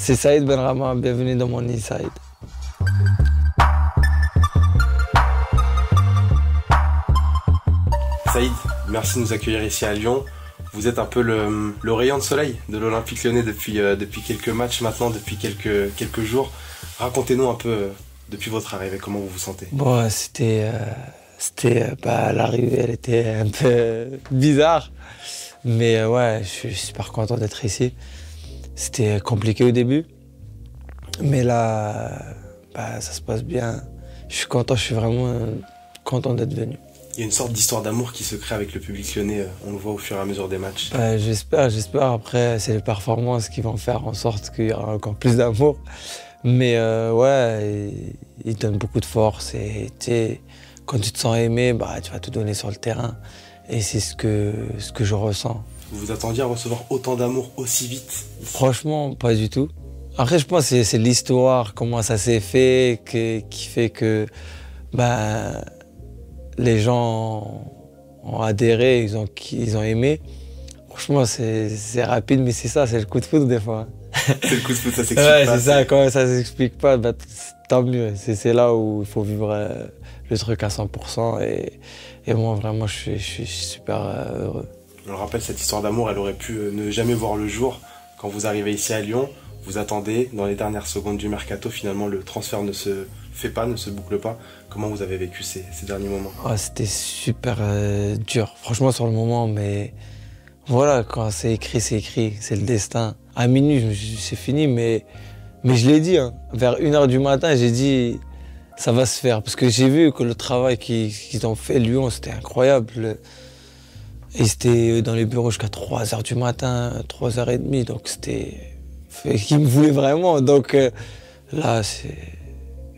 C'est Saïd Benrahma, bienvenue dans mon Inside. Saïd, merci de nous accueillir ici à Lyon. Vous êtes un peu le rayon de soleil de l'Olympique Lyonnais depuis quelques matchs maintenant, depuis quelques jours. Racontez-nous un peu depuis votre arrivée, comment vous vous sentez? Bon, l'arrivée, elle était un peu bizarre. Mais ouais, je suis super content d'être ici. C'était compliqué au début. Mais là, ça se passe bien. Je suis content, je suis vraiment content d'être venu. Il y a une sorte d'histoire d'amour qui se crée avec le public lyonnais, on le voit au fur et à mesure des matchs. J'espère. Après, c'est les performances qui vont faire en sorte qu'il y aura encore plus d'amour. Mais ouais, ils donnent beaucoup de force. Et quand tu te sens aimé, tu vas tout donner sur le terrain. Et c'est ce que je ressens. Vous vous attendiez à recevoir autant d'amour aussi vite? Franchement, pas du tout. Après, je pense que c'est l'histoire, comment ça s'est fait, qui fait que les gens ont adhéré, ils ont aimé. Franchement, c'est rapide, mais c'est ça, c'est le coup de foudre des fois. C'est le coup de foudre, ça s'explique pas. Ouais, pas. c'est ça, quand ça s'explique pas, tant mieux. C'est là où il faut vivre le truc à 100%. Et moi, vraiment, je suis super heureux. On le rappelle, cette histoire d'amour, elle aurait pu ne jamais voir le jour. Quand vous arrivez ici à Lyon, vous attendez, dans les dernières secondes du mercato, finalement, le transfert ne se fait pas, ne se boucle pas. Comment vous avez vécu ces derniers moments? C'était super dur, franchement, sur le moment, mais voilà, quand c'est écrit, c'est le destin. À minuit, c'est fini, mais je l'ai dit, hein, vers 1h du matin, j'ai dit, ça va se faire, parce que j'ai vu que le travail qu'ils ont fait, Lyon, c'était incroyable. Ils étaient dans les bureaux jusqu'à 3h du matin, 3h30, donc c'était... Qu'ils me voulaient vraiment, donc là, je suis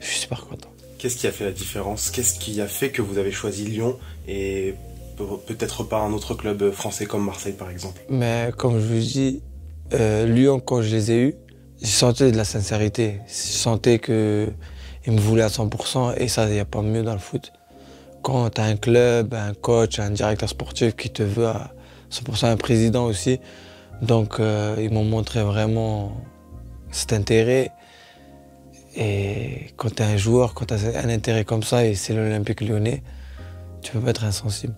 super content. Qu'est-ce qui a fait la différence? Qu'est-ce qui a fait que vous avez choisi Lyon et peut-être pas un autre club français comme Marseille, par exemple? Mais comme je vous dis, Lyon, quand je les ai eus, je sentais de la sincérité. Je sentais qu'ils me voulaient à 100%, et ça, il n'y a pas mieux dans le foot. Quand tu as un club, un coach, un directeur sportif qui te veut à 100%, un président aussi, donc ils m'ont montré vraiment cet intérêt. Et quand tu es un joueur, quand tu as un intérêt comme ça, et c'est l'Olympique Lyonnais, tu peux pas être insensible.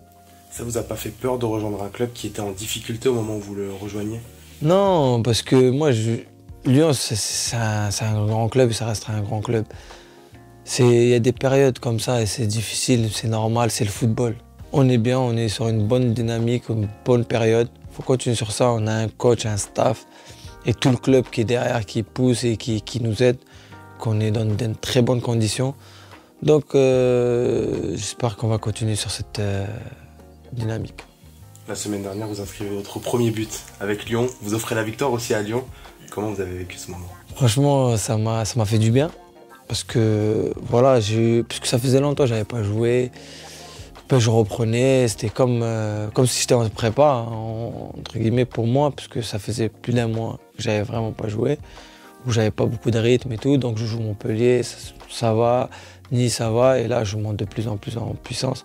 Ça vous a pas fait peur de rejoindre un club qui était en difficulté au moment où vous le rejoigniez? Non, parce que moi, Lyon, c'est un grand club et ça restera un grand club. Il y a des périodes comme ça et c'est difficile, c'est normal, c'est le football. On est bien, on est sur une bonne dynamique, une bonne période. Il faut continuer sur ça, on a un coach, un staff et tout le club qui est derrière, qui pousse et qui nous aide, qu'on est dans de très bonnes conditions. Donc j'espère qu'on va continuer sur cette dynamique. La semaine dernière, vous inscrivez votre premier but avec Lyon. Vous offrez la victoire aussi à Lyon. Comment vous avez vécu ce moment? Franchement, ça m'a fait du bien. Parce que voilà, puisque ça faisait longtemps que je n'avais pas joué. Puis je reprenais, c'était comme si j'étais en prépa, entre guillemets, pour moi, puisque ça faisait plus d'1 mois que j'avais vraiment pas joué, où j'avais pas beaucoup de rythme et tout. Donc je joue Montpellier, ça va, Nice ça va, et là je monte de plus en plus en puissance.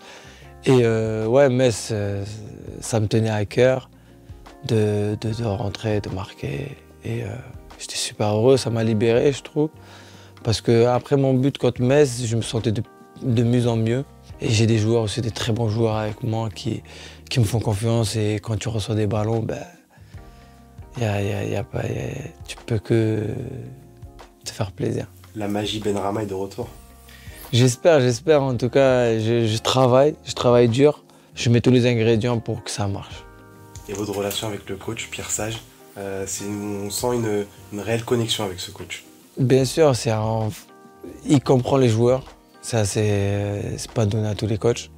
Et ouais, Metz, ça me tenait à cœur de rentrer, de marquer. Et j'étais super heureux, ça m'a libéré, je trouve. Parce qu'après mon but contre Metz, je me sentais de mieux en mieux. Et j'ai des joueurs aussi, des très bons joueurs avec moi qui me font confiance. Et quand tu reçois des ballons, tu peux que te faire plaisir. La magie Benrahma est de retour? J'espère. En tout cas, je travaille dur. Je mets tous les ingrédients pour que ça marche. Et votre relation avec le coach, Pierre Sage, on sent une réelle connexion avec ce coach? Bien sûr, il comprend les joueurs. Ça, c'est pas donné à tous les coachs.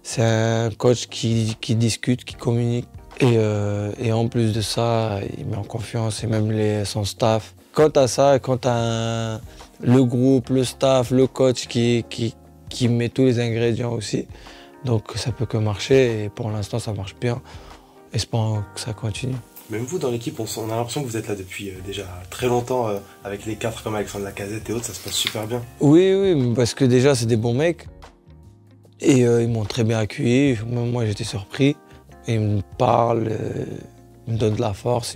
C'est un coach qui discute, qui communique. Et en plus de ça, il met en confiance, et même son staff. Quant à ça, le groupe, le staff, le coach qui met tous les ingrédients aussi, donc ça peut que marcher. Et pour l'instant, ça marche bien. Espérons que ça continue. Même vous, dans l'équipe, on a l'impression que vous êtes là depuis déjà très longtemps, avec les 4 comme Alexandre Lacazette et autres, ça se passe super bien. Oui, parce que déjà, c'est des bons mecs. Et ils m'ont très bien accueilli. Même moi, j'étais surpris. Et ils me parlent, ils me donnent de la force,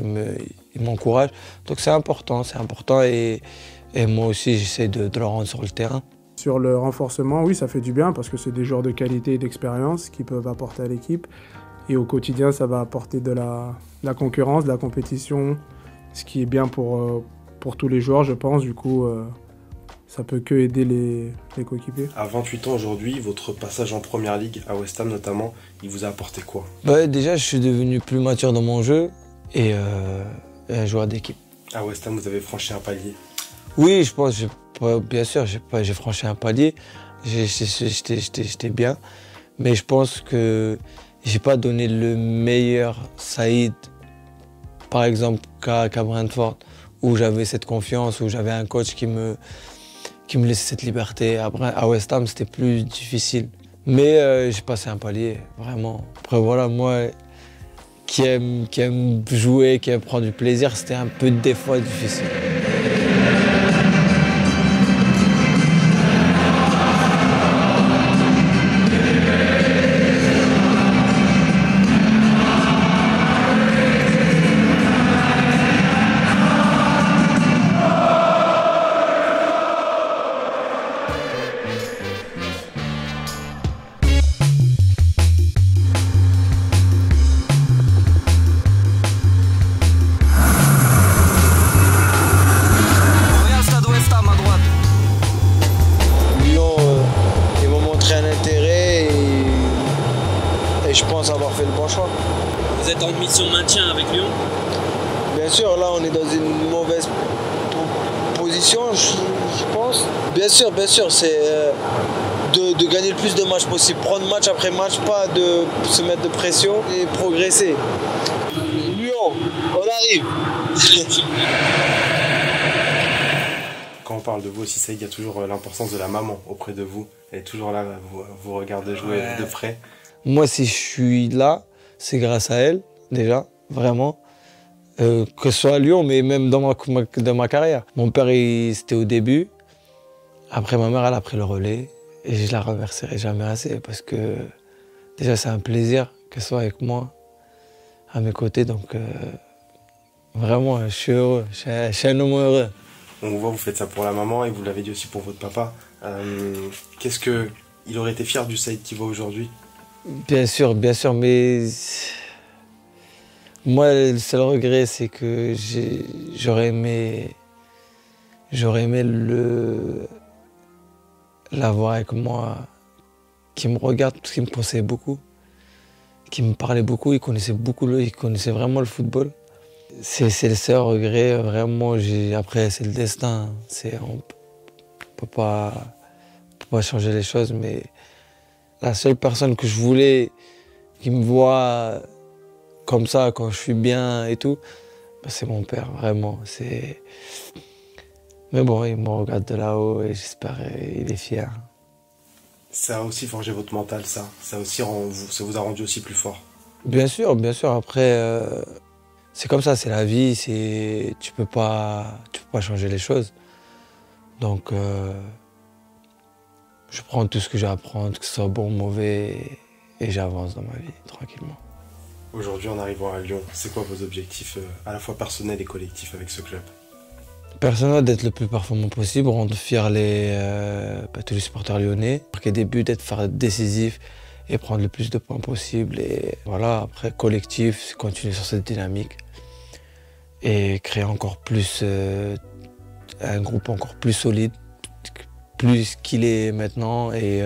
ils m'encouragent. Donc c'est important et moi aussi j'essaie de le rendre sur le terrain. Sur le renforcement, oui, ça fait du bien parce que c'est des joueurs de qualité et d'expérience qui peuvent apporter à l'équipe. Et au quotidien, ça va apporter de la concurrence, de la compétition, ce qui est bien pour tous les joueurs, je pense. Du coup, ça peut que aider les coéquipiers. À 28 ans aujourd'hui, votre passage en Première Ligue, à West Ham notamment, il vous a apporté quoi? Déjà, je suis devenu plus mature dans mon jeu et un joueur d'équipe. À West Ham, vous avez franchi un palier? Oui, je pense, bien sûr, j'ai franchi un palier, j'étais bien, mais je pense que j'ai pas donné le meilleur Saïd, par exemple, qu'à Brentford, où j'avais cette confiance, où j'avais un coach qui me laissait cette liberté. À West Ham, c'était plus difficile. Mais j'ai passé un palier, vraiment. Après, voilà, moi, qui aime jouer, qui aime prendre du plaisir, c'était un peu des fois difficile. Je pense avoir fait le bon choix. Vous êtes en mission maintien avec Lyon? Bien sûr, là on est dans une mauvaise position, je pense. Bien sûr, c'est de gagner le plus de matchs possible. Prendre match après match, pas de se mettre de pression et progresser. Lyon, on arrive. Quand on parle de vous aussi, Saïd, il y a toujours l'importance de la maman auprès de vous. Elle est toujours là, vous regarde jouer de près. Moi, si je suis là, c'est grâce à elle, déjà, vraiment. Que ce soit à Lyon, mais même dans ma carrière. Mon père, c'était au début. Après, ma mère, elle a pris le relais. Et je la remercierai jamais assez parce que déjà, c'est un plaisir qu'elle soit avec moi, à mes côtés. Donc, vraiment, je suis heureux. Je suis un homme heureux. On vous voit, vous faites ça pour la maman et vous l'avez dit aussi pour votre papa. Qu'est-ce qu'il aurait été fier du Saïd qui voit aujourd'hui? Bien sûr, mais moi, le seul regret, c'est que j'aurais aimé l'avoir avec moi, qui me regarde, parce qu'il me conseillait beaucoup, qui me parlait beaucoup, il connaissait vraiment le football. C'est le seul regret, vraiment. Après, c'est le destin, on peut pas changer les choses, mais la seule personne que je voulais qui me voit comme ça quand je suis bien et tout, c'est mon père, vraiment. Mais bon, il me regarde de là-haut et j'espère qu'il est fier. Ça a aussi forgé votre mental, ça. Ça vous a rendu aussi plus fort. Bien sûr. Après, c'est comme ça, c'est la vie. Tu peux pas changer les choses. Donc, je prends tout ce que j'ai à apprendre, que ce soit bon ou mauvais, et j'avance dans ma vie, tranquillement. Aujourd'hui, en arrivant à Lyon, c'est quoi vos objectifs, à la fois personnels et collectifs avec ce club? Personnel, d'être le plus performant possible, rendre fiers tous les supporters lyonnais, marquer des buts, d'être décisif et prendre le plus de points possible. Et voilà, après, collectif, c'est continuer sur cette dynamique et créer encore plus un groupe encore plus solide, plus qu'il est maintenant, et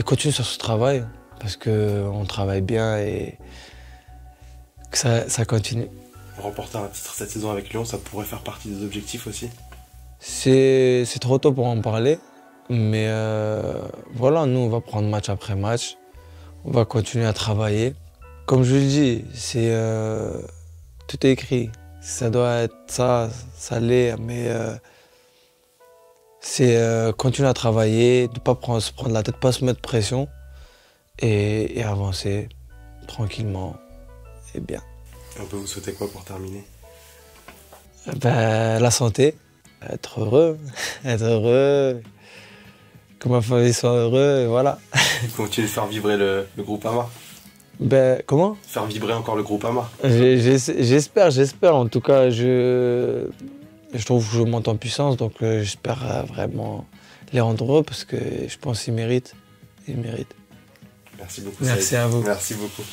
continuer sur ce travail parce qu'on travaille bien et que ça continue. Remporter un titre cette saison avec Lyon, ça pourrait faire partie des objectifs aussi? C'est trop tôt pour en parler, mais voilà, nous on va prendre match après match, on va continuer à travailler. Comme je le dis, tout est écrit. Ça doit être ça l'est, mais c'est continuer à travailler, de ne pas se prendre la tête, pas se mettre pression et avancer tranquillement et bien. On peut vous souhaiter quoi pour terminer? La santé, être heureux, que ma famille soit heureuse, et voilà. Continuer de faire vibrer le groupe Ama. Ben, comment? Faire vibrer encore le Groupama. J'espère. En tout cas, je trouve que je monte en puissance, donc j'espère vraiment les rendre heureux parce que je pense qu'ils méritent. Ils méritent. Merci beaucoup. Merci Saïd. à vous. Merci beaucoup.